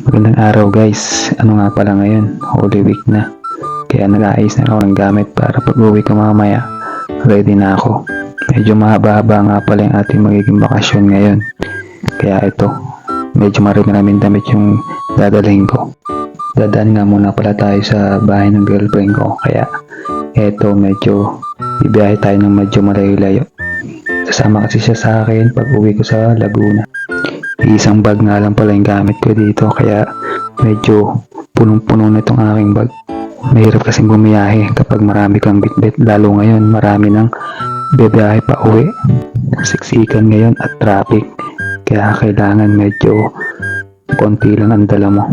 Magandang araw guys. Ano nga pala ngayon? Holy Week na. Kaya nag-aayos na ako ng gamit para pag uwi ko mamaya, ready na ako. Medyo mahaba-haba nga pala yung ating magiging bakasyon ngayon. Kaya ito, medyo marami-raming damit yung dadalhin ko. Dadaan nga muna pala tayo sa bahay ng girlfriend ko. Kaya eto, medyo bibiyahe tayo ng medyo malayo-layo. Sasama kasi siya sa akin pag uwi ko sa Laguna. Isang bag nga lang pala yung gamit ko dito, kaya medyo punong-puno na itong aking bag. Mahirap kasing bumiyahe kapag marami kang bitbit, lalo ngayon marami nang bibiyahe pa uwi. Siksikan ngayon at traffic, kaya kailangan medyo konti lang ang dala mo.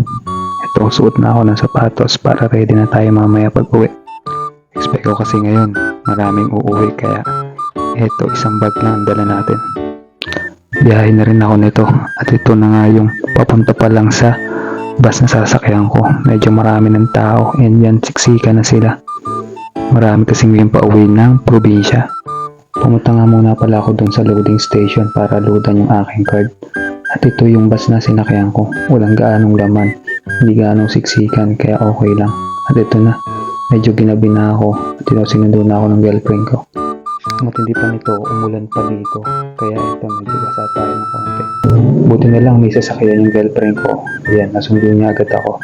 Ito, suot na ako ng sapatos para ready na tayo mamaya pag uwi. Expect ko kasi ngayon maraming uuwi, kaya ito, isang bag lang ang dala natin. Biyahe na rin ako nito at ito na nga yung papunta pa lang sa bus na sasakyan ko. Medyo marami ng tao and yan, siksika na sila. Marami kasing ngayon pa uwi ng probinsya. Pumunta nga muna pala ako dun sa loading station para loadan yung aking card. At ito yung bus na sinakyan ko. Walang gaanong laman, hindi gaanong siksikan, kaya okay lang. At ito na, medyo ginabi na ako at sinundo na ako ng girlfriend ko. Matindi pa nito, umulan pa dito, kaya ito medyo basa tayo ng konti. Buti na lang may sasakyan yung girlfriend ko. Ayan, nasundo niya agad ako.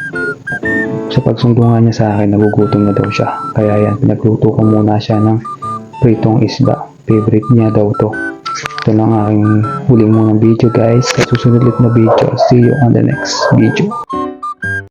Sa pagsundo nga niya sa akin, nagugutom na daw siya. Kaya yan, pinagluto ko muna siya ng pritong isda. Favorite niya daw to. Ito na ang aking huling munang video guys. Sa susunod ulit na video, see you on the next video.